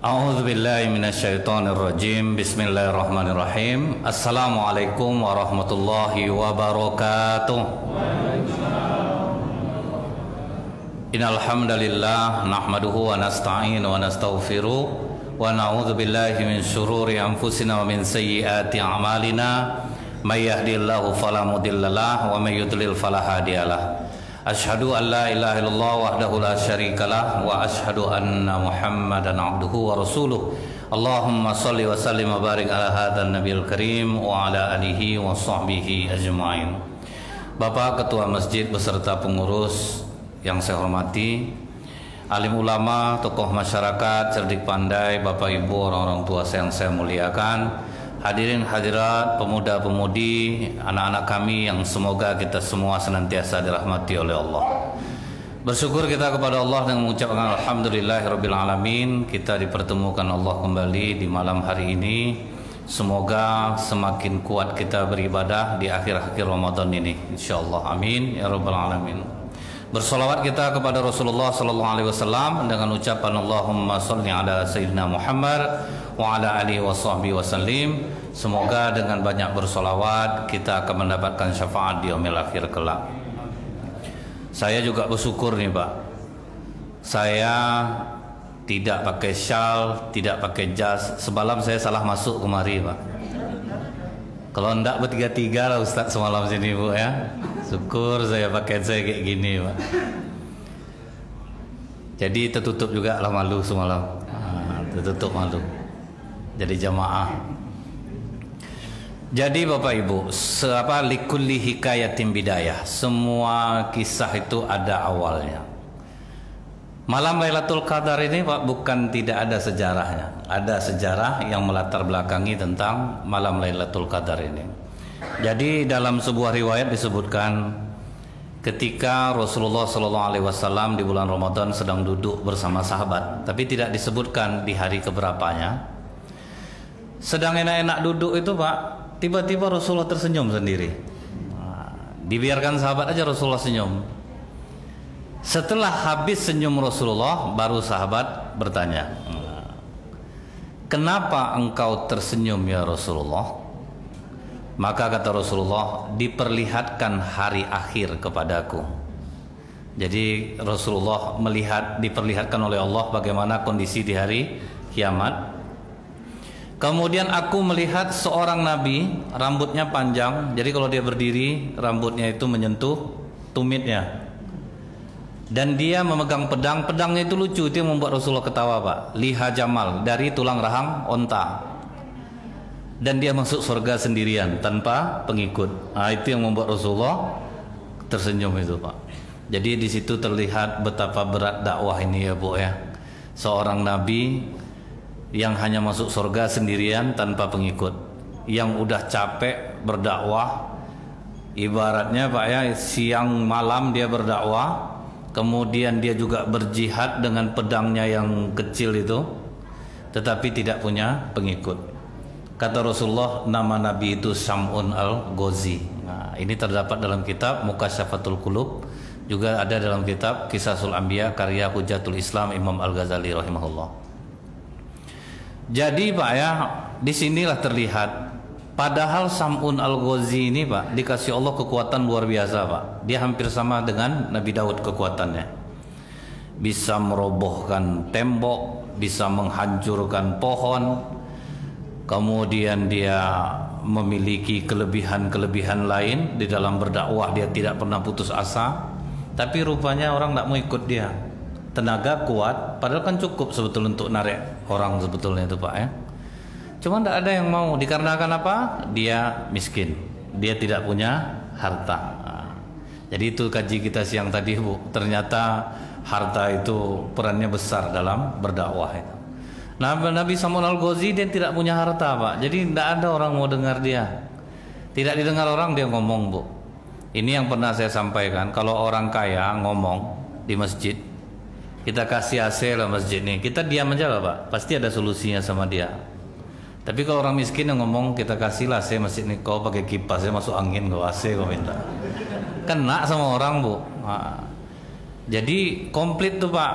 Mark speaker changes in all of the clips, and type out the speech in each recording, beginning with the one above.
Speaker 1: A'udzu billahi minasyaitonir rajim. Bismillahirrahmanirrahim. Assalamualaikum warahmatullahi wabarakatuh. Innal hamdalillah nahmaduhu wa nasta'inu wa nastaghfiruh wa na'udzu billahi min syururi anfusina wa min sayyiati a'malina. May yahdihillahu fala mudhillalah wa may yudlil fala hadiyalah. Asyhadu an la ilaha illallah wahdahu la syarikalah wa asyhadu anna Muhammadan abduhu wa rasuluh. Allahumma shalli wa sallim wa barik ala hadzal nabiyil karim wa ala alihi wa sahbihi ajmain. Bapak Ketua Masjid beserta pengurus yang saya hormati, alim ulama, tokoh masyarakat, cerdik pandai, Bapak Ibu, orang-orang tua yang saya muliakan, hadirin hadirat, pemuda-pemudi, anak-anak kami yang semoga kita semua senantiasa dirahmati oleh Allah. Bersyukur kita kepada Allah dengan mengucapkan alhamdulillahirabbil alamin. Kita dipertemukan Allah kembali di malam hari ini. Semoga semakin kuat kita beribadah di akhir-akhir Ramadan ini, insyaallah. Amin ya rabbal alamin. Bersolawat kita kepada Rasulullah sallallahu alaihi wasallam dengan ucapan Allahumma shalli ala sayyidina Muhammad wa ala alihi washabbihi wasallim. Semoga dengan banyak bersolawat kita akan mendapatkan syafaat di yaumil akhir kelak. Saya juga bersyukur nih Pak, saya tidak pakai syal, tidak pakai jas. Semalam saya salah masuk kemari Pak. Kalau enggak bertiga-tiga lah Ustaz semalam sini Bu ya. Syukur saya pakai saya kayak gini Pak. Jadi tertutup juga lah malu semalam. Tertutup malu. Jadi jamaah. Jadi Bapak Ibu, likulli hikayatin bidayah. Semua kisah itu ada awalnya. Malam Lailatul Qadar ini Pak bukan tidak ada sejarahnya. Ada sejarah yang melatar belakangi tentang malam Lailatul Qadar ini. Jadi dalam sebuah riwayat disebutkan ketika Rasulullah SAW di bulan Ramadan sedang duduk bersama sahabat, tapi tidak disebutkan di hari keberapanya. Sedang enak-enak duduk itu Pak, tiba-tiba Rasulullah tersenyum sendiri. Dibiarkan sahabat aja Rasulullah senyum. Setelah habis senyum Rasulullah, baru sahabat bertanya, "Kenapa engkau tersenyum ya Rasulullah?" Maka kata Rasulullah, "Diperlihatkan hari akhir kepadaku." Jadi Rasulullah diperlihatkan oleh Allah bagaimana kondisi di hari kiamat. Kemudian aku melihat seorang nabi, rambutnya panjang. Jadi kalau dia berdiri, rambutnya itu menyentuh tumitnya. Dan dia memegang pedang. Pedangnya itu lucu, itu yang membuat Rasulullah ketawa Pak. Liha jamal, dari tulang rahang onta. Dan dia masuk surga sendirian tanpa pengikut. Itu yang membuat Rasulullah tersenyum itu Pak. Jadi di situ terlihat betapa berat dakwah ini ya Bu ya. Seorang nabi yang hanya masuk surga sendirian tanpa pengikut, yang udah capek berdakwah, ibaratnya Pak ya, siang malam dia berdakwah, kemudian dia juga berjihad dengan pedangnya yang kecil itu, tetapi tidak punya pengikut. Kata Rasulullah, nama Nabi itu Sam'un al-Ghazi. Nah, ini terdapat dalam kitab Mukasyafatul Qulub, juga ada dalam kitab Qisasul Anbiya karya Hujjatul Islam Imam Al-Ghazali rahimahullah. Jadi Pak ya, disinilah terlihat, padahal Sam'un al-Ghazi ini Pak dikasih Allah kekuatan luar biasa Pak. Dia hampir sama dengan Nabi Daud kekuatannya. Bisa merobohkan tembok, bisa menghancurkan pohon. Kemudian dia memiliki kelebihan-kelebihan lain di dalam berdakwah. Dia tidak pernah putus asa. Tapi rupanya orang tidak mau ikut dia. Tenaga kuat, padahal kan cukup sebetulnya untuk narik orang sebetulnya itu Pak ya. Cuma tidak ada yang mau. Dikarenakan apa? Dia miskin. Dia tidak punya harta. Jadi itu kaji kita siang tadi Bu. Ternyata harta itu perannya besar dalam berdakwah itu. Nah, Nabi Sam'un al-Ghazi dia tidak punya harta Pak. Jadi tidak ada orang mau dengar dia. Tidak didengar orang, dia ngomong Bu. Ini yang pernah saya sampaikan. Kalau orang kaya ngomong di masjid, kita kasih AC lah masjid ini, kita diam aja lah Pak. Pasti ada solusinya sama dia. Tapi kalau orang miskin yang ngomong, kita kasih lah AC masjid ini, kau pakai kipas, saya masuk angin, kau AC kau minta. Kena sama orang Bu. Jadi komplit tuh Pak.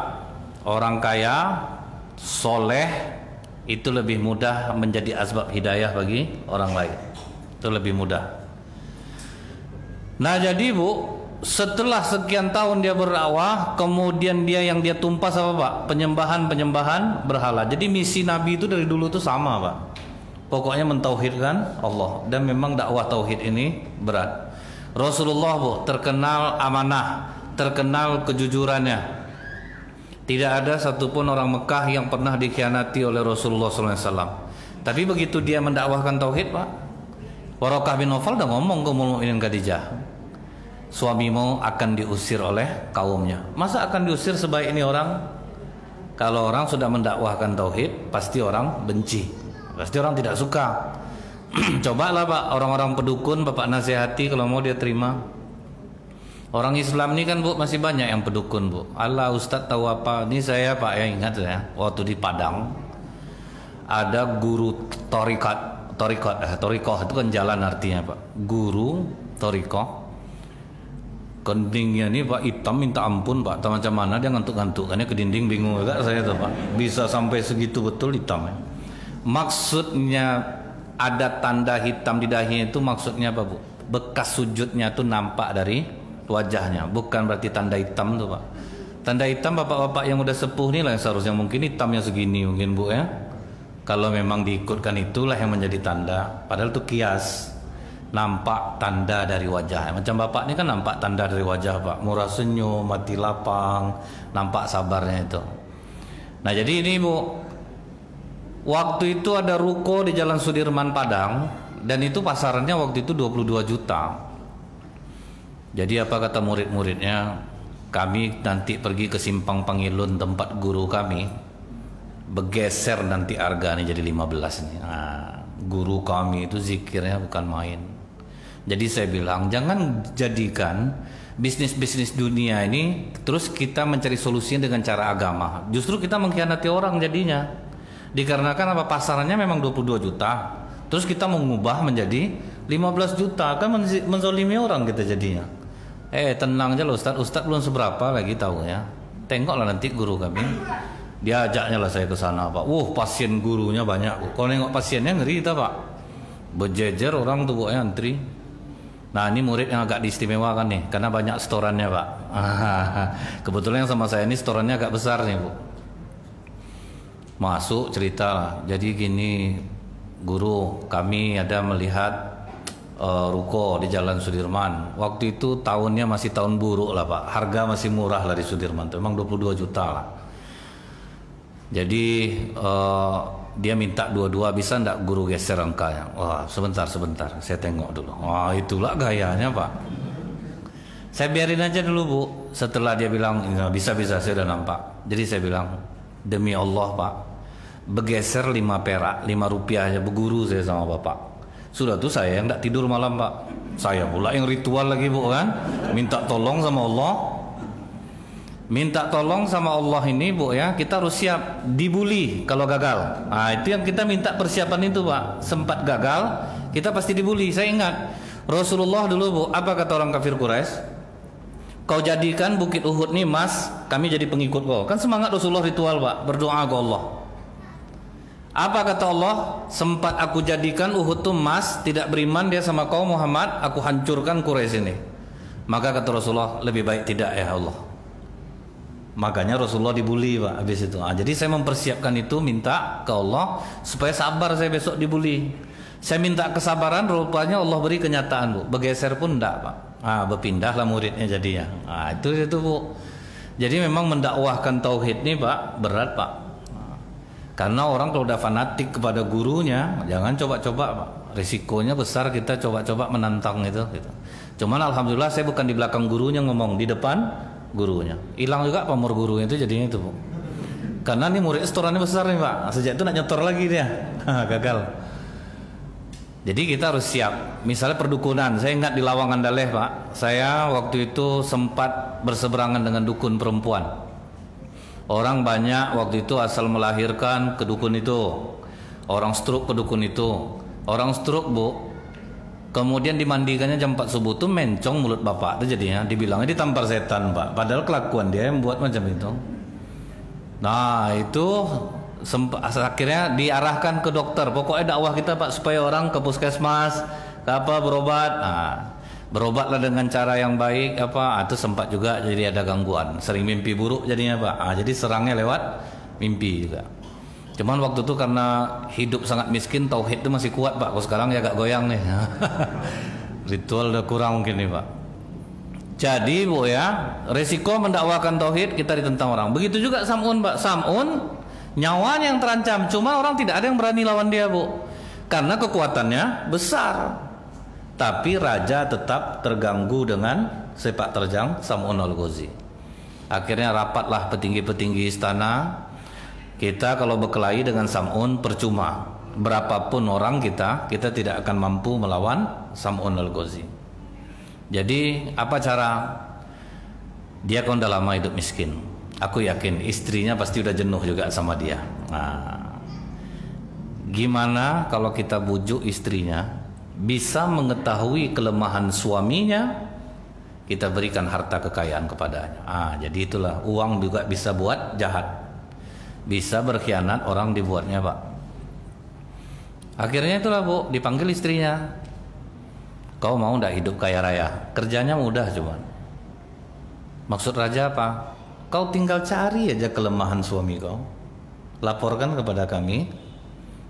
Speaker 1: Orang kaya soleh itu lebih mudah menjadi asbab hidayah bagi orang lain. Itu lebih mudah. Nah jadi Bu, setelah sekian tahun dia berdakwah, kemudian yang dia tumpas apa Pak? Penyembahan berhala. Jadi misi Nabi itu dari dulu itu sama Pak. Pokoknya mentauhidkan Allah. Dan memang dakwah tauhid ini berat. Rasulullah Bu terkenal amanah, terkenal kejujurannya. Tidak ada satupun orang Mekah yang pernah dikhianati oleh Rasulullah SAW. Tapi begitu dia mendakwahkan tauhid Pak, Waraqah bin Nawfal udah ngomong ke Ummul Mukminin Khadijah, suamimu akan diusir oleh kaumnya. Masa akan diusir sebaik ini orang? Kalau orang sudah mendakwahkan tauhid, pasti orang benci, pasti orang tidak suka. Cobalah Pak, orang-orang pedukun Bapak nasihati kalau mau dia terima. Orang Islam ini kan Bu masih banyak yang pedukun Bu. Allah Ustadz tahu apa? Ini saya Pak ya ingat ya, waktu di Padang ada guru torikoh itu kan jalan artinya Pak. Guru torikoh, kendingnya ini Pak hitam minta ampun Pak, macam mana dia ngantuk-ngantukannya ke dinding, bingung juga saya tuh Pak, bisa sampai segitu betul hitamnya. Maksudnya ada tanda hitam di dahinya itu maksudnya apa Bu? Bekas sujudnya tuh nampak dari wajahnya, bukan berarti tanda hitam tuh Pak. Tanda hitam bapak-bapak yang udah sepuh nih lah yang seharusnya mungkin hitamnya segini mungkin Bu ya. Kalau memang diikutkan itulah yang menjadi tanda, padahal itu kias. Nampak tanda dari wajah. Macam bapak ini kan nampak tanda dari wajah Pak, murah senyum, mati lapang, nampak sabarnya itu. Nah jadi ini Bu, waktu itu ada ruko di Jalan Sudirman Padang, dan itu pasarannya waktu itu 22 juta. Jadi apa kata murid-muridnya, kami nanti pergi ke Simpang Pangilun tempat guru kami, bergeser nanti harga nih jadi 15 nih. Nah, guru kami itu zikirnya bukan main. Jadi saya bilang jangan jadikan bisnis-bisnis dunia ini terus kita mencari solusinya dengan cara agama. Justru kita mengkhianati orang jadinya. Dikarenakan apa, pasarannya memang 22 juta. Terus kita mengubah menjadi 15 juta, kan menzolimi orang kita jadinya. Tenang aja loh Ustadz, Ustadz belum seberapa lagi tahu ya. Tengoklah nanti guru kami. Dia ajaknya lah saya ke sana Pak. Pasien gurunya banyak. Kalau nengok pasiennya ngeri kita Pak. Berjejer orang tuh Bu ya, antri. Nah ini murid yang agak diistimewakan nih, karena banyak setorannya Pak. Kebetulan yang sama saya ini setorannya agak besar nih Bu. Masuk cerita lah. Jadi gini, guru kami ada melihat ruko di Jalan Sudirman. Waktu itu tahunnya masih tahun buruk lah Pak. Harga masih murah lah di Sudirman tuh, emang 22 juta lah. Jadi dia minta dua-dua, bisa ndak guru geser angkanya? Wah sebentar saya tengok dulu. Wah itulah gayanya Pak. Saya biarin aja dulu Bu. Setelah dia bilang bisa saya udah nampak. Jadi saya bilang demi Allah Pak, bergeser 5 perak, 5 rupiah aja berguru saya sama Bapak. Sudah tuh saya yang ndak tidur malam Pak. Saya pula yang ritual lagi Bu kan, minta tolong sama Allah. Minta tolong sama Allah ini Bu ya, kita harus siap dibully kalau gagal. Nah itu yang kita minta persiapan itu Pak. Sempat gagal, kita pasti dibully. Saya ingat Rasulullah dulu Bu, apa kata orang kafir Quraisy? Kau jadikan Bukit Uhud nih mas, kami jadi pengikut kau. Kan semangat Rasulullah ritual Pak, berdoa ke Allah. Apa kata Allah? Sempat aku jadikan Uhud tuh mas, tidak beriman dia sama kau Muhammad, aku hancurkan Quraisy ini. Maka kata Rasulullah, lebih baik tidak ya Allah. Makanya Rasulullah dibully Pak habis itu. Jadi saya mempersiapkan itu, minta ke Allah supaya sabar saya besok dibully. Saya minta kesabaran, rupanya Allah beri kenyataan Bu. Bergeser pun enggak Pak. Berpindahlah muridnya jadinya. Itu Bu. Jadi memang mendakwahkan tauhid ini Pak berat Pak. Karena orang kalau udah fanatik kepada gurunya, jangan coba-coba Pak. Risikonya besar kita coba-coba menantang itu gitu. Cuman alhamdulillah saya bukan di belakang gurunya ngomong, di depan gurunya. Hilang juga pamor gurunya itu jadinya itu Bu. Karena nih murid setorannya besar nih Pak. Sejak itu nak nyetor lagi dia. Gagal. Jadi kita harus siap. Misalnya perdukunan, saya ingat di Lawangan Daleh Pak, saya waktu itu sempat berseberangan dengan dukun perempuan. Orang banyak waktu itu asal melahirkan ke dukun itu. Orang stroke ke dukun itu. Orang stroke Bu, kemudian dimandikannya jam 4 subuh tuh mencong mulut bapak itu jadinya, dibilangnya ditampar setan Pak. Padahal kelakuan dia yang buat macam itu. Nah itu akhirnya diarahkan ke dokter. Pokoknya dakwah kita Pak supaya orang ke puskesmas, ke apa berobat. Nah, berobatlah dengan cara yang baik apa. Itu sempat juga jadi ada gangguan. Sering mimpi buruk jadinya Pak. Jadi serangnya lewat mimpi juga. Cuman waktu itu karena hidup sangat miskin, tauhid itu masih kuat Pak. Kalau sekarang ya agak goyang nih. Ritual udah kurang mungkin nih Pak. Jadi Bu ya, resiko mendakwakan tauhid kita ditentang orang. Begitu juga Sam'un Pak. Sam'un nyawanya yang terancam, cuma orang tidak ada yang berani lawan dia Bu. Karena kekuatannya besar. Tapi raja tetap terganggu dengan sepak terjang Sam'un al-Ghazi. Akhirnya rapatlah petinggi-petinggi istana. Kita kalau berkelahi dengan Sam'un percuma. Berapapun orang kita tidak akan mampu melawan Sam'un al-Ghazi. Jadi apa cara? Dia kan udah lama hidup miskin. Aku yakin istrinya pasti udah jenuh juga sama dia. Nah, gimana kalau kita bujuk istrinya bisa mengetahui kelemahan suaminya, kita berikan harta kekayaan kepadanya. Jadi itulah uang juga bisa buat jahat, bisa berkhianat orang dibuatnya Pak. Akhirnya itulah Bu, dipanggil istrinya. Kau mau ndak hidup kaya raya? Kerjanya mudah cuman. Maksud raja apa? Kau tinggal cari aja kelemahan suami kau, laporkan kepada kami.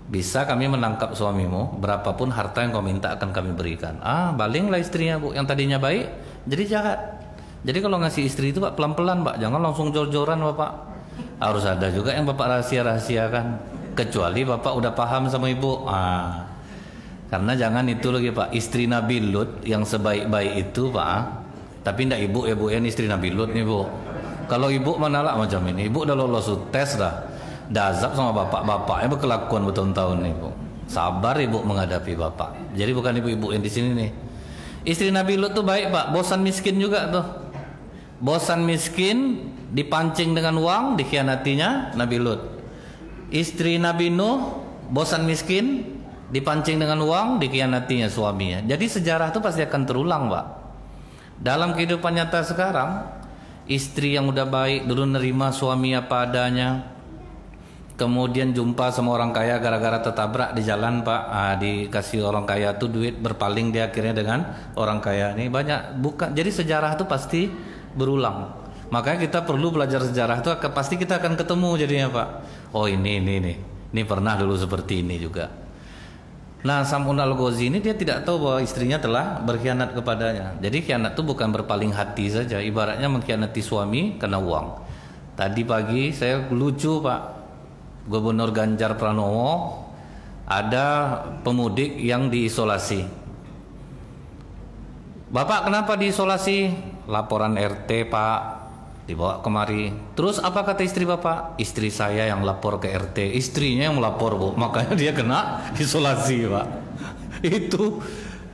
Speaker 1: Bisa kami menangkap suamimu. Berapapun harta yang kau minta akan kami berikan. Balinglah istrinya Bu, yang tadinya baik jadi jahat. Jadi kalau ngasih istri itu Pak pelan-pelan Pak, jangan langsung jor-joran Bapak. Harus ada juga yang Bapak rahasia-rahasiakan. Kecuali Bapak udah paham sama ibu. Karena jangan itu lagi Pak, istri Nabi Lut yang sebaik-baik itu Pak. Tapi ndak ibu ya Bu, ini istri Nabi Lut nih Bu. Kalau ibu mana lah macam ini, ibu udah lolos tes dah. Dazab sama bapak-bapaknya berkelakuan bertahun-tahun nih Bu. Sabar ibu menghadapi bapak. Jadi bukan ibu-ibu yang di sini nih. Istri Nabi Lut tuh baik Pak, bosan miskin juga tuh. Bosan miskin, dipancing dengan uang, dikhianatinya Nabi Lut. Istri Nabi Nuh, bosan miskin, dipancing dengan uang, dikhianatinya suaminya. Jadi sejarah itu pasti akan terulang Pak. Dalam kehidupan nyata sekarang, istri yang udah baik dulu nerima suami apa adanya, kemudian jumpa sama orang kaya gara-gara tertabrak di jalan Pak, dikasih orang kaya tuh duit, berpaling dia akhirnya dengan orang kaya. Ini banyak, bukan. Jadi sejarah itu pasti berulang. Makanya kita perlu belajar sejarah itu, pasti kita akan ketemu jadinya Pak. Oh ini pernah dulu seperti ini juga. Nah, Sam'un al-Ghazi ini dia tidak tahu bahwa istrinya telah berkhianat kepadanya. Jadi khianat itu bukan berpaling hati saja, ibaratnya mengkhianati suami karena uang. Tadi pagi saya lucu Pak, Gubernur Ganjar Pranowo ada pemudik yang diisolasi. Bapak kenapa diisolasi? Laporan RT Pak, dibawa kemari. Terus apa kata istri Bapak? Istri saya yang lapor ke RT. Istrinya yang melapor Bu, makanya dia kena isolasi Pak. Itu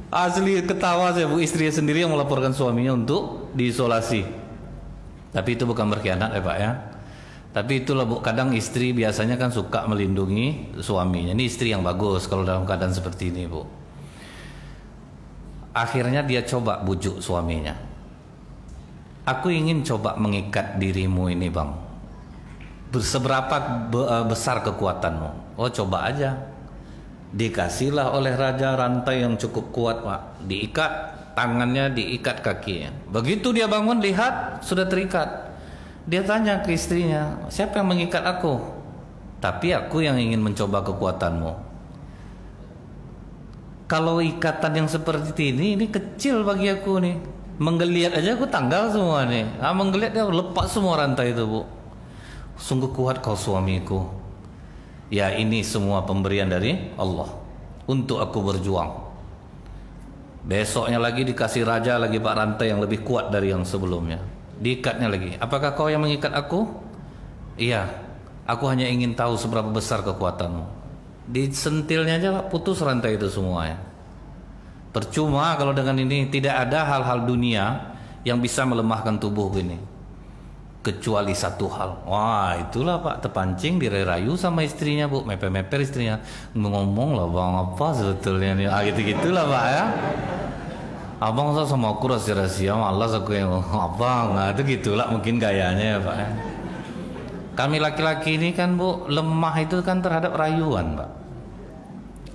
Speaker 1: asli ketawa saya Bu, istrinya sendiri yang melaporkan suaminya untuk diisolasi. Tapi itu bukan berkhianat ya Pak ya. Tapi itulah Bu, kadang istri biasanya kan suka melindungi suaminya. Ini istri yang bagus kalau dalam keadaan seperti ini Bu. Akhirnya dia coba bujuk suaminya. Aku ingin coba mengikat dirimu ini Bang. Seberapa besar kekuatanmu? Oh coba aja. Dikasihlah oleh raja rantai yang cukup kuat Pak. Diikat tangannya, diikat kakinya. Begitu dia bangun lihat sudah terikat. Dia tanya ke istrinya, siapa yang mengikat aku? Tapi aku yang ingin mencoba kekuatanmu. Kalau ikatan yang seperti ini kecil bagi aku nih. Menggeliat aja aku tanggal semua nih. Menggeliat dia lepas semua rantai itu Bu. Sungguh kuat kau suamiku. Ya ini semua pemberian dari Allah untuk aku berjuang. Besoknya lagi dikasih raja lagi Pak rantai yang lebih kuat dari yang sebelumnya. Diikatnya lagi. Apakah kau yang mengikat aku? Iya. Aku hanya ingin tahu seberapa besar kekuatanmu. Disentilnya aja Pak, putus rantai itu semuanya. Percuma kalau dengan ini tidak ada hal-hal dunia yang bisa melemahkan tubuh ini. Kecuali satu hal. Wah itulah Pak, terpancing dirayu sama istrinya Bu. Meper-meper istrinya. Ngomong lah Bang apa sebetulnya nih. Gitu-gitulah Pak ya. Abang saya sama aku rahasia-rahasia malas aku yang abang. Itu gitulah mungkin gayanya ya Pak ya. Kami laki-laki ini kan Bu, lemah itu kan terhadap rayuan Pak.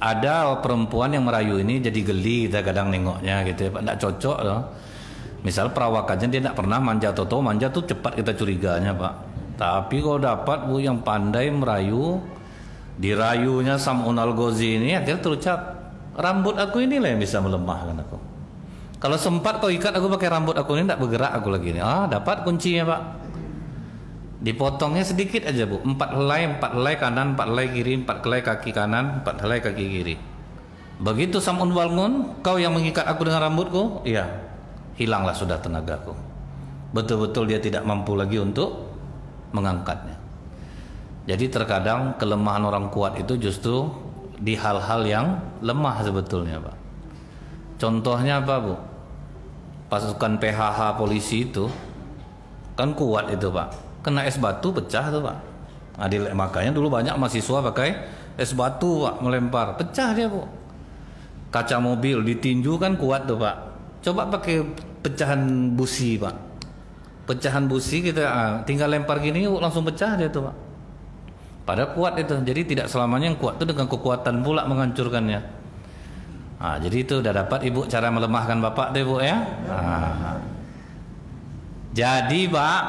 Speaker 1: Ada perempuan yang merayu ini jadi geli kita kadang nengoknya gitu ya Pak, tidak cocok loh. Misal perawakannya dia tidak pernah manja, toto manja tuh cepat kita curiganya Pak. Tapi kalau dapat Bu yang pandai merayu, dirayunya Sam'un Al-Ghazi ini akhirnya terucap, rambut aku ini lah yang bisa melemahkan aku. Kalau sempat kau ikat aku pakai rambut aku ini tidak bergerak aku lagi ini. Dapat kuncinya Pak. Dipotongnya sedikit aja Bu, 4 helai kanan, 4 helai kiri, 4 helai kaki kanan, 4 helai kaki kiri. Begitu Sam'un bangun, kau yang mengikat aku dengan rambutku, iya, hilanglah sudah tenagaku. Betul-betul dia tidak mampu lagi untuk mengangkatnya. Jadi terkadang kelemahan orang kuat itu justru di hal-hal yang lemah sebetulnya Pak. Contohnya apa Bu? Pasukan PHH polisi itu kan kuat itu Pak. Kena es batu pecah tuh Pak. Makanya dulu banyak mahasiswa pakai es batu Pak, melempar, pecah dia Bu. Kaca mobil ditinju kan kuat tuh Pak. Coba pakai pecahan busi Pak. Pecahan busi kita tinggal lempar gini langsung pecah dia tuh Pak. Padahal kuat itu. Jadi tidak selamanya yang kuat itu dengan kekuatan pula menghancurkannya. Jadi itu udah dapat Ibu cara melemahkan Bapak deh Bu ya. Jadi Pak,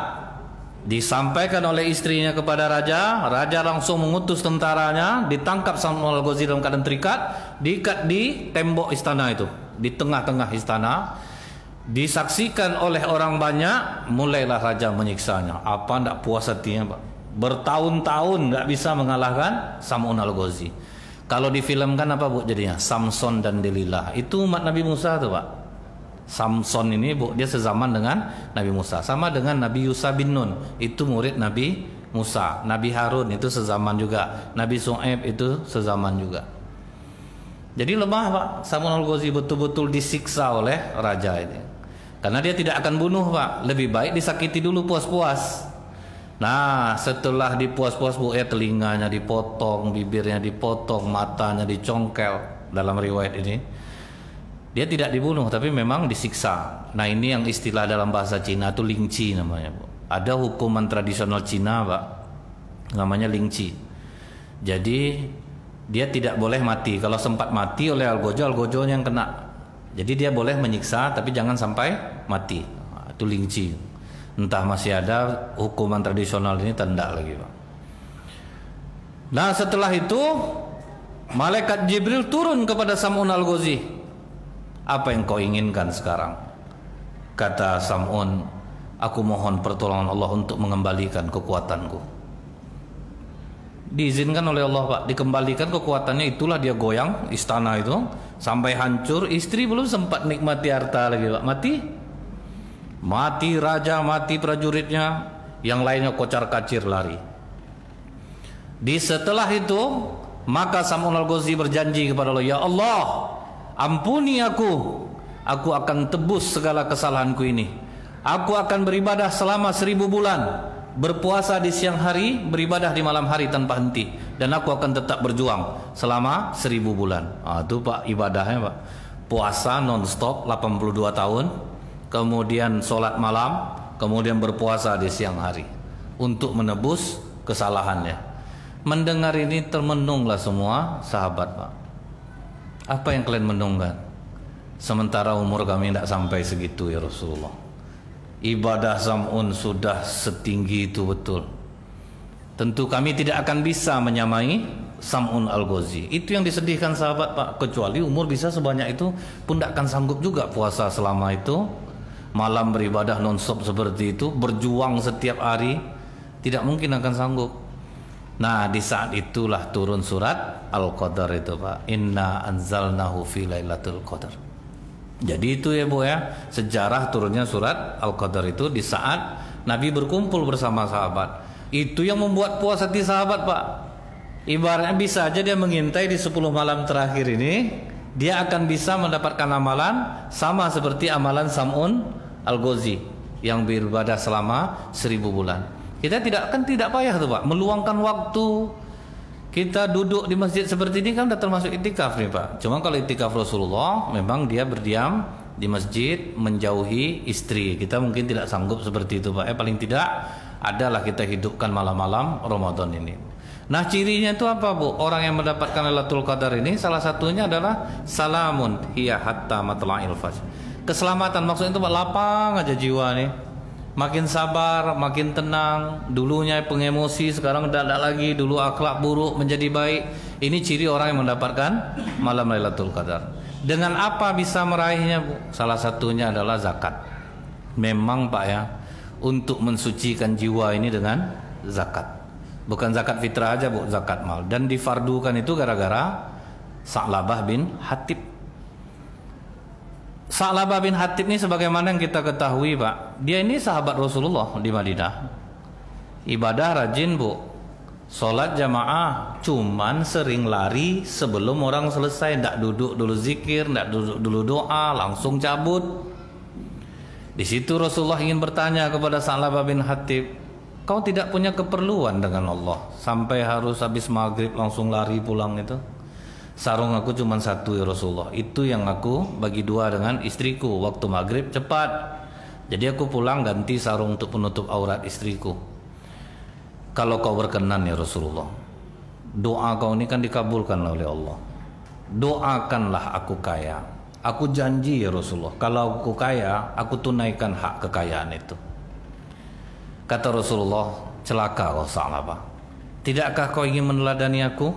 Speaker 1: disampaikan oleh istrinya kepada raja. Raja langsung mengutus tentaranya, ditangkap Sam'un Al-Ghazi dalam keadaan terikat, diikat di tembok istana itu, di tengah-tengah istana, disaksikan oleh orang banyak. Mulailah raja menyiksanya. Apa ndak puas hatinya Pak, bertahun-tahun nggak bisa mengalahkan Sam'un Al-Ghazi. Kalau difilmkan apa Bu jadinya? Samson dan Delilah. Itu umat Nabi Musa tuh Pak. Samson ini Bu, dia sezaman dengan Nabi Musa, sama dengan Nabi Yusha bin Nun, itu murid Nabi Musa. Nabi Harun itu sezaman juga, Nabi Shu'aib itu sezaman juga. Jadi lemah Pak, Sam'un Al-Ghazi betul-betul disiksa oleh raja ini. Karena dia tidak akan bunuh Pak, lebih baik disakiti dulu puas-puas. Nah setelah dipuas-puas Bu ya, telinganya dipotong, bibirnya dipotong, matanya dicongkel dalam riwayat ini. Dia tidak dibunuh tapi memang disiksa. Nah ini yang istilah dalam bahasa Cina itu lingci namanya Bu. Ada hukuman tradisional Cina Pak, namanya lingci. Jadi dia tidak boleh mati. Kalau sempat mati oleh algojo yang kena. Jadi dia boleh menyiksa tapi jangan sampai mati. Itu lingci. Entah masih ada hukuman tradisional ini, tanda lagi Pak. Nah setelah itu malaikat Jibril turun kepada Sam'un Al-Ghazi. Apa yang kau inginkan sekarang? Kata Sam'un, aku mohon pertolongan Allah untuk mengembalikan kekuatanku. Diizinkan oleh Allah Pak, dikembalikan kekuatannya. Itulah dia goyang istana itu sampai hancur. Istri belum sempat nikmati harta lagi Pak, mati raja, mati prajuritnya, yang lainnya kocar-kacir lari. Setelah itu maka Sam'un Al-Ghazi berjanji kepada Allah, ya Allah, ampuni aku akan tebus segala kesalahanku ini. Aku akan beribadah selama 1000 bulan, berpuasa di siang hari, beribadah di malam hari tanpa henti, dan aku akan tetap berjuang selama 1000 bulan. Itu Pak ibadahnya Pak. Puasa non-stop 82 tahun, kemudian sholat malam, kemudian berpuasa di siang hari untuk menebus kesalahannya. Mendengar ini termenunglah semua sahabat Pak. Apa yang kalian menunggan? Sementara umur kami tidak sampai segitu ya Rasulullah. Ibadah Sam'un sudah setinggi itu betul. Tentu kami tidak akan bisa menyamai Sam'un Al-Ghazi. Itu yang disedihkan sahabat Pak. Kecuali umur bisa sebanyak itu pun tidak akan sanggup juga puasa selama itu. Malam beribadah non-stop seperti itu, berjuang setiap hari, tidak mungkin akan sanggup. Nah di saat itulah turun surat Al-Qadar itu Pak. Inna anzalnahu fi lailatul qadar. Jadi itu ya Bu ya, sejarah turunnya surat Al-Qadar itu di saat Nabi berkumpul bersama sahabat. Itu yang membuat puas hati sahabat Pak. Ibaratnya bisa aja dia mengintai di 10 malam terakhir ini, dia akan bisa mendapatkan amalan sama seperti amalan Sam'un Al-Ghazi yang beribadah selama 1000 bulan. Kita tidak payah tuh Pak, meluangkan waktu. Kita duduk di masjid seperti ini kan sudah termasuk itikaf nih Pak. Cuma kalau itikaf Rasulullah memang dia berdiam di masjid menjauhi istri. Kita mungkin tidak sanggup seperti itu Pak. Paling tidak adalah kita hidupkan malam-malam Ramadan ini. Nah, cirinya itu apa, Bu? Orang yang mendapatkan Lailatul Qadar ini salah satunya adalah salamun hiya hatta matla'il fajr. Keselamatan, maksudnya itu lapang aja jiwa nih. Makin sabar, makin tenang. Dulunya pengemosi, sekarang tidak lagi. Dulu akhlak buruk menjadi baik. Ini ciri orang yang mendapatkan malam Lailatul Qadar. Dengan apa bisa meraihnya, Bu? Salah satunya adalah zakat. Memang Pak ya, untuk mensucikan jiwa ini dengan zakat. Bukan zakat fitrah aja, Bu, zakat mal. Dan difardukan itu gara-gara Sa'labah bin Hatib. Sa'labah bin Hatib ini sebagaimana yang kita ketahui, Pak, dia ini sahabat Rasulullah di Madinah. Ibadah rajin, Bu. Sholat jamaah, cuman sering lari sebelum orang selesai. Tidak duduk dulu zikir, tidak duduk dulu doa, langsung cabut. Di situ Rasulullah ingin bertanya kepada Sa'labah bin Hatib, kau tidak punya keperluan dengan Allah sampai harus habis maghrib langsung lari pulang itu? Sarung aku cuma satu ya Rasulullah, itu yang aku bagi dua dengan istriku. Waktu maghrib cepat, jadi aku pulang ganti sarung untuk penutup aurat istriku. Kalau kau berkenan ya Rasulullah, doa kau ini kan dikabulkan oleh Allah. Doakanlah aku kaya. Aku janji ya Rasulullah, kalau aku kaya, aku tunaikan hak kekayaan itu. Kata Rasulullah, celaka kau Sa'labah. Tidakkah kau ingin meneladani aku?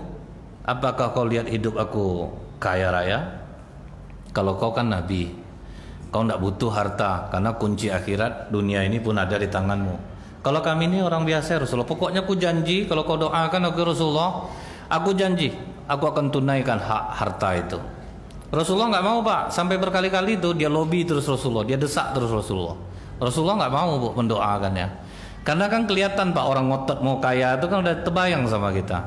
Speaker 1: Apakah kau lihat hidup aku kaya raya? Kalau kau kan Nabi, kau tidak butuh harta, karena kunci akhirat dunia ini pun ada di tanganmu. Kalau kami ini orang biasa Rasulullah, pokoknya aku janji, kalau kau doakan aku Rasulullah, aku janji, aku akan tunaikan hak harta itu. Rasulullah nggak mau, Pak, sampai berkali-kali itu dia lobby terus Rasulullah, dia desak terus Rasulullah. Rasulullah nggak mau, Bu, mendoakannya, karena kan kelihatan Pak, orang ngotot mau kaya itu kan udah terbayang sama kita.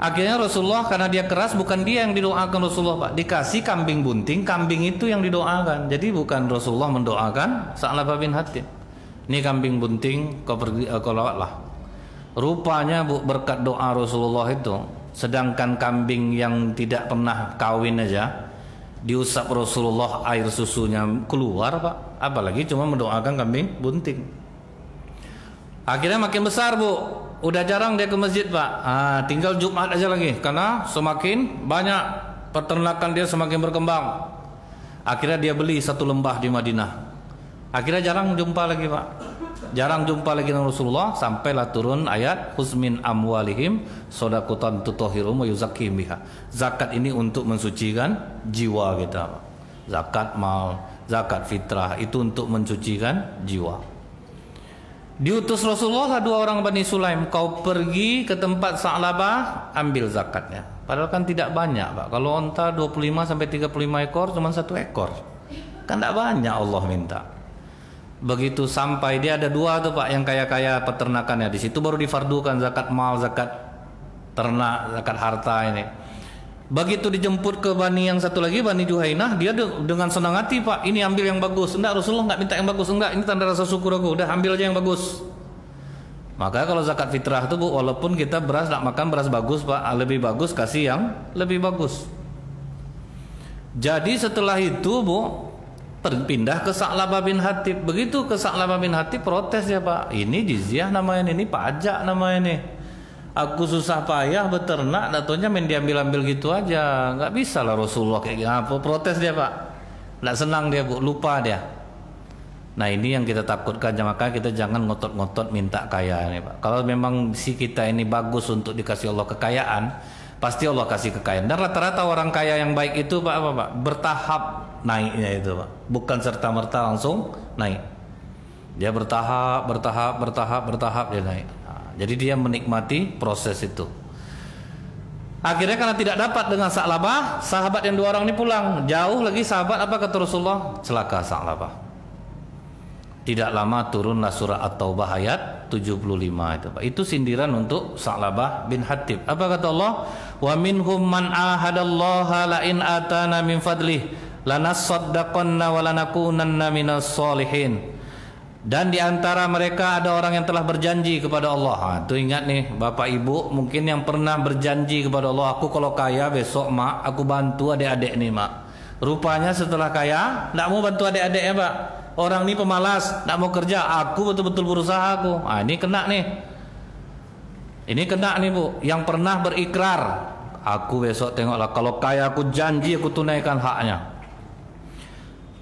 Speaker 1: Akhirnya Rasulullah, karena dia keras, bukan dia yang didoakan Rasulullah, Pak, dikasih kambing bunting, kambing itu yang didoakan. Jadi bukan Rasulullah mendoakan Sa'labah bin Hatib. Ini kambing bunting, kau pergi, kau lawatlah. Rupanya, Bu, berkat doa Rasulullah itu, sedangkan kambing yang tidak pernah kawin aja diusap Rasulullah, air susunya keluar, Pak, apalagi cuma mendoakan kambing bunting. Akhirnya makin besar, Bu. Udah jarang dia ke masjid, Pak. Tinggal Jumat aja lagi, karena semakin banyak peternakan dia, semakin berkembang. Akhirnya dia beli satu lembah di Madinah. Akhirnya jarang jumpa lagi, Pak. Jarang jumpa lagi dengan Rasulullah, sampailah turun ayat husmin amwalihim shadaqatan tutahhirum wa yuzakkihim biha. Zakat ini untuk mensucikan jiwa kita, Pak. Zakat mal, zakat fitrah itu untuk mensucikan jiwa. Diutus Rasulullah dua orang Bani Sulaim, kau pergi ke tempat Sa'labah, ambil zakatnya. Padahal kan tidak banyak, Pak. Kalau onta 25 sampai 35 ekor, cuma 1 ekor. Kan tidak banyak Allah minta. Begitu sampai, dia ada dua tuh, Pak, yang kaya-kaya peternakannya. Di situ baru difardukan zakat mal, zakat ternak, zakat harta ini. Begitu dijemput ke Bani yang satu lagi, Bani Juhainah, dia dengan senang hati, Pak, ini ambil yang bagus. Enggak, Rasulullah nggak minta yang bagus, enggak, ini tanda rasa syukur aku, udah ambil aja yang bagus. Maka kalau zakat fitrah itu, Bu, walaupun kita beras nak makan beras bagus, Pak, lebih bagus kasih yang lebih bagus. Jadi setelah itu, Bu, pindah ke Sa'labah bin Hatib. Begitu ke Sa'labah bin Hatib, protes ya, Pak, ini jizyah namanya, ini pajak namanya ini. Aku susah payah beternak, datonya main diambil-ambil gitu aja. Nggak bisa lah Rasulullah kayak gitu. Apa protes dia, Pak? Nggak senang dia, Bu, lupa dia. Nah, ini yang kita takutkan, maka kita jangan ngotot-ngotot minta kaya ini, Pak. Kalau memang si kita ini bagus untuk dikasih Allah kekayaan, pasti Allah kasih kekayaan. Dan rata-rata orang kaya yang baik itu, Pak, apa, Pak? Bertahap naiknya itu, Pak. Bukan serta-merta langsung naik. Dia bertahap dia naik. Jadi dia menikmati proses itu. Akhirnya karena tidak dapat dengan Sa'labah, sahabat yang dua orang ini pulang. Jauh lagi sahabat, apa kata Rasulullah? Celaka Sa'labah. Tidak lama turunlah surah At-Taubah ayat 75 itu, Pak. Itu sindiran untuk Sa'labah bin Hatib. Apa kata Allah? Wa minhum man ahadallaha la in atana min fadlih lanasaddaqanna wa lanakunanna minas solihin. Dan di antara mereka ada orang yang telah berjanji kepada Allah. Itu ingat nih, Bapak Ibu, mungkin yang pernah berjanji kepada Allah, aku kalau kaya besok, Mak, aku bantu adik-adik nih, Mak. Rupanya setelah kaya, tidak mau bantu adik-adiknya, Pak. Orang ini pemalas, tidak mau kerja. Aku betul-betul berusaha aku. Ah, ini kena nih. Ini kena nih Bu. Yang pernah berikrar, aku besok tengoklah. Kalau kaya aku janji aku tunaikan haknya.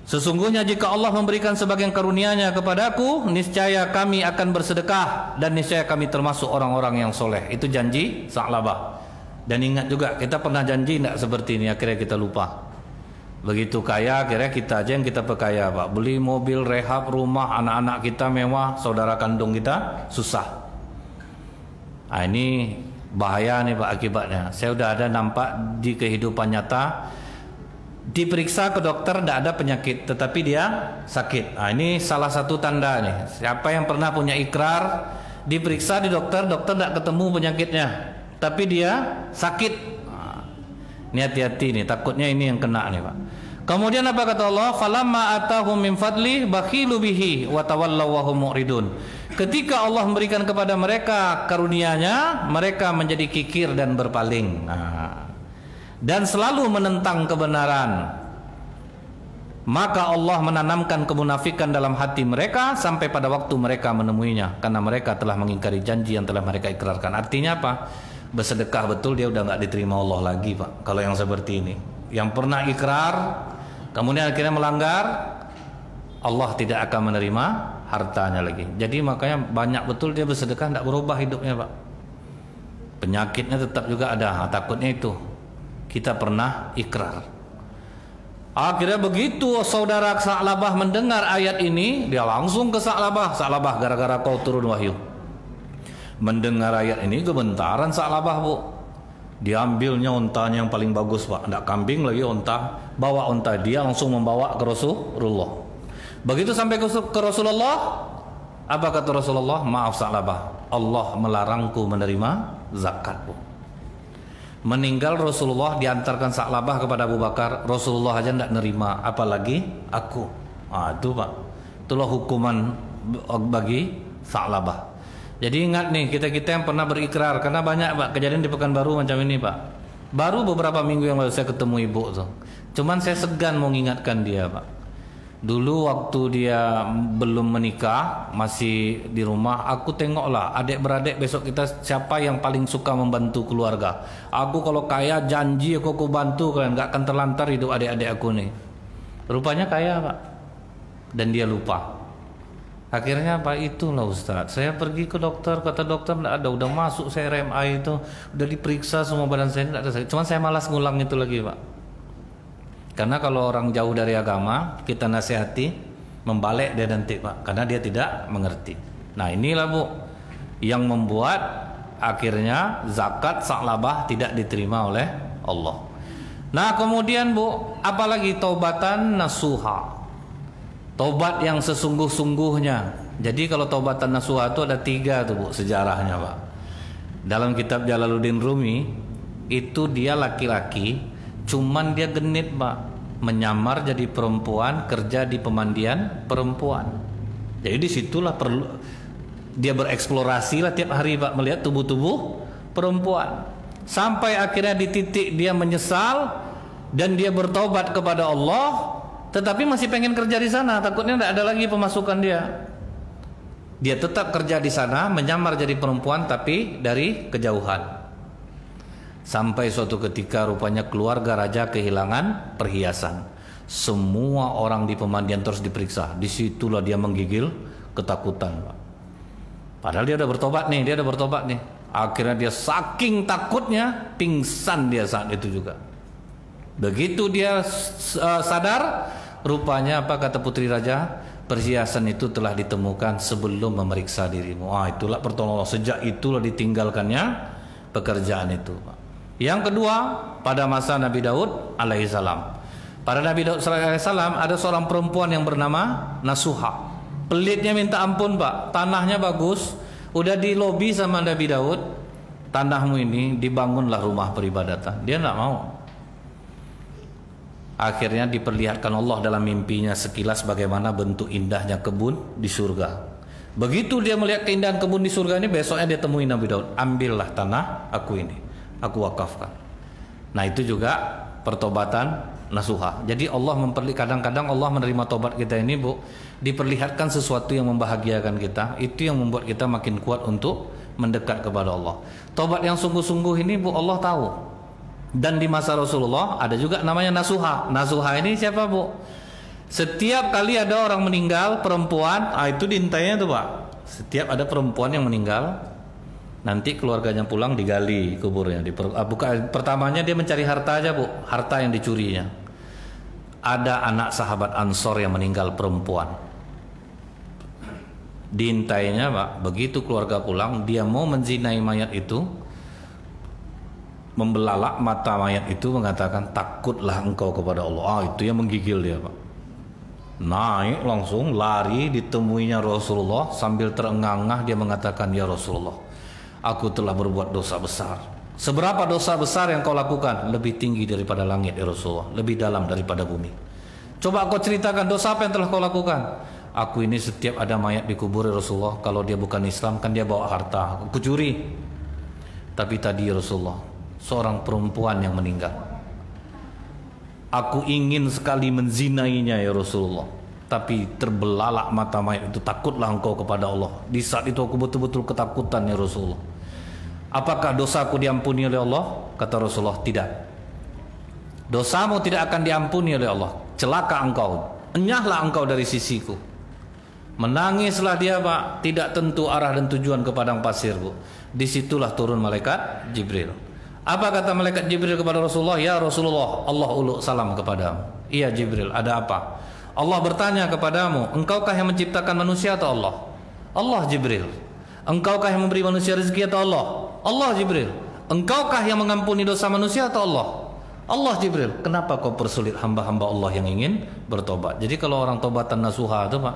Speaker 1: Sesungguhnya jika Allah memberikan sebagian karunia-Nya kepadaku, niscaya kami akan bersedekah dan niscaya kami termasuk orang-orang yang soleh. Itu janji Sa'labah. Dan ingat juga kita pernah janji tidak seperti ini, akhirnya kita lupa. Begitu kaya, akhirnya kita aja yang kita perkaya Pak. Beli mobil, rehab rumah, anak-anak kita mewah, saudara kandung kita susah. Nah, ini bahaya nih Pak akibatnya. Saya udah ada nampak di kehidupan nyata. Diperiksa ke dokter tidak ada penyakit, tetapi dia sakit. Nah, ini salah satu tanda nih. Siapa yang pernah punya ikrar, diperiksa di dokter, dokter tidak ketemu penyakitnya, tapi dia sakit. Nah, ini hati-hati nih, takutnya ini yang kena nih Pak. Kemudian apa kata Allah? Falamma atahum min fadli bakhilu bihi wa tawallaw wa hum mu'ridun. Ketika Allah memberikan kepada mereka karunia-Nya, mereka menjadi kikir dan berpaling. Nah, dan selalu menentang kebenaran. Maka Allah menanamkan kemunafikan dalam hati mereka sampai pada waktu mereka menemuinya, karena mereka telah mengingkari janji yang telah mereka ikrarkan. Artinya apa? Bersedekah betul dia udah nggak diterima Allah lagi Pak. Kalau yang seperti ini, yang pernah ikrar kemudian akhirnya melanggar, Allah tidak akan menerima hartanya lagi. Jadi makanya banyak betul dia bersedekah tidak berubah hidupnya Pak. Penyakitnya tetap juga ada. Takutnya itu kita pernah ikrar. Akhirnya begitu saudara Sa'labah mendengar ayat ini, dia langsung ke Sa'labah. Sa'labah, gara-gara kau turun wahyu. Mendengar ayat ini gebentaran Sa'labah Bu. Diambilnya ontanya yang paling bagus Pak. Tidak kambing lagi, onta. Bawa onta, dia langsung membawa ke Rasulullah. Begitu sampai ke Rasulullah, apa kata Rasulullah? Maaf Sa'labah, Allah melarangku menerima zakat Bu. Meninggal Rasulullah, diantarkan Sa'labah kepada Abu Bakar. Rasulullah aja tidak nerima, apalagi aku. Itu Pak, itulah hukuman bagi Sa'labah. Jadi ingat nih, kita-kita yang pernah berikrar, karena banyak Pak kejadian di Pekanbaru macam ini Pak. Baru beberapa minggu yang lalu saya ketemu ibu tuh. Cuman saya segan mau mengingatkan dia Pak. Dulu waktu dia belum menikah, masih di rumah, aku tengoklah adik-beradik besok kita siapa yang paling suka membantu keluarga. Aku kalau kaya janji aku bantu kalian, gak akan terlantar hidup adik-adik aku nih. Rupanya kaya Pak. Dan dia lupa. Akhirnya Pak, itulah Ustaz, saya pergi ke dokter, kata dokter tidak ada, udah masuk saya RMI itu, udah diperiksa semua badan saya tidak ada sakit. Cuman saya malas ngulang itu lagi Pak. Karena kalau orang jauh dari agama, kita nasihati, membalik dia nanti Pak, karena dia tidak mengerti. Nah inilah Bu, yang membuat akhirnya zakat Sa'labah tidak diterima oleh Allah. Nah kemudian Bu, apalagi taubatan nasuha, tobat yang sesungguh-sungguhnya. Jadi kalau taubatan nasuha itu ada 3 tuh Bu sejarahnya Pak. Dalam kitab Jalaluddin Rumi, itu dia laki-laki, cuman dia genit Pak, menyamar jadi perempuan, kerja di pemandian perempuan. Jadi disitulah perlu dia bereksplorasi lah tiap hari Pak, melihat tubuh-tubuh perempuan. Sampai akhirnya di titik dia menyesal dan dia bertobat kepada Allah, tetapi masih pengen kerja di sana, takutnya tidak ada lagi pemasukan dia. Dia tetap kerja di sana, menyamar jadi perempuan tapi dari kejauhan. Sampai suatu ketika rupanya keluarga raja kehilangan perhiasan. Semua orang di pemandian terus diperiksa. Disitulah dia menggigil ketakutan Pak. Padahal dia udah bertobat nih, Akhirnya dia saking takutnya pingsan dia saat itu juga. Begitu dia sadar, rupanya apa kata putri raja? Perhiasan itu telah ditemukan sebelum memeriksa dirimu. Itulah pertolongan. Sejak itulah ditinggalkannya pekerjaan itu Pak. Yang kedua, pada masa Nabi Daud alaihissalam. Pada Nabi Daud alaihissalam ada seorang perempuan yang bernama Nasuha. Pelitnya minta ampun Pak, tanahnya bagus, udah di lobi sama Nabi Daud, tanahmu ini dibangunlah rumah peribadatan. Dia tidak mau. Akhirnya diperlihatkan Allah dalam mimpinya sekilas bagaimana bentuk indahnya kebun di surga. Begitu dia melihat keindahan kebun di surga ini, besoknya dia temui Nabi Daud, ambillah tanah aku ini, aku wakafkan. Nah itu juga pertobatan nasuha. Jadi Allah kadang-kadang Allah menerima tobat kita ini, Bu, diperlihatkan sesuatu yang membahagiakan kita. Itu yang membuat kita makin kuat untuk mendekat kepada Allah. Tobat yang sungguh-sungguh ini, Bu, Allah tahu. Dan di masa Rasulullah ada juga namanya nasuha. Nasuha ini siapa, Bu? Setiap kali ada orang meninggal, perempuan, itu diintainya tuh, Pak. Setiap ada perempuan yang meninggal, nanti keluarganya pulang digali kuburnya. Pertamanya dia mencari harta aja, Bu, harta yang dicurinya. Ada anak sahabat Ansor yang meninggal perempuan. Diintainya, Pak. Begitu keluarga pulang, dia mau menzinai mayat itu, membelalak mata mayat itu, mengatakan, takutlah engkau kepada Allah. Itu yang menggigil dia, Pak. Naik langsung lari, ditemuinya Rasulullah sambil terengah-engah dia mengatakan, ya Rasulullah, aku telah berbuat dosa besar. Seberapa dosa besar yang kau lakukan? Lebih tinggi daripada langit, ya Rasulullah, lebih dalam daripada bumi. Coba kau ceritakan dosa apa yang telah kau lakukan. Aku ini setiap ada mayat dikubur, ya Rasulullah, kalau dia bukan Islam kan dia bawa harta, aku curi. Tapi tadi, ya Rasulullah, seorang perempuan yang meninggal, aku ingin sekali menzinainya, ya Rasulullah, tapi terbelalak mata mayat itu. Takutlah engkau kepada Allah. Di saat itu aku betul-betul ketakutan, ya Rasulullah. Apakah dosaku diampuni oleh Allah? Kata Rasulullah, tidak. Dosamu tidak akan diampuni oleh Allah. Celaka engkau, enyahlah engkau dari sisiku. Menangislah dia, Pak. Tidak tentu arah dan tujuan ke padang pasir, Bu. Disitulah turun malaikat Jibril. Apa kata malaikat Jibril kepada Rasulullah? Ya Rasulullah, Allah uluk salam kepadamu. Iya Jibril, ada apa? Allah bertanya kepadamu, engkaukah yang menciptakan manusia atau Allah? Allah Jibril. Engkaukah yang memberi manusia rezeki atau Allah? Allah Jibril. Engkaukah yang mengampuni dosa manusia atau Allah? Allah Jibril. Kenapa kau persulit hamba-hamba Allah yang ingin bertobat? Jadi kalau orang tobatan nasuha itu, Pak,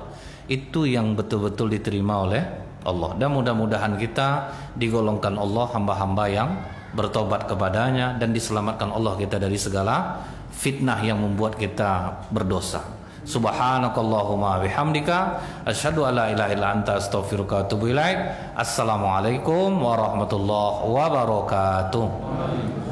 Speaker 1: itu yang betul-betul diterima oleh Allah. Dan mudah-mudahan kita digolongkan Allah hamba-hamba yang bertobat kepadanya dan diselamatkan Allah kita dari segala fitnah yang membuat kita berdosa. Subhanakallahumma bihamdika asyhadu an la ilaha illa anta astaghfiruka wa atubu ilaik. Assalamualaikum warahmatullahi wabarakatuh.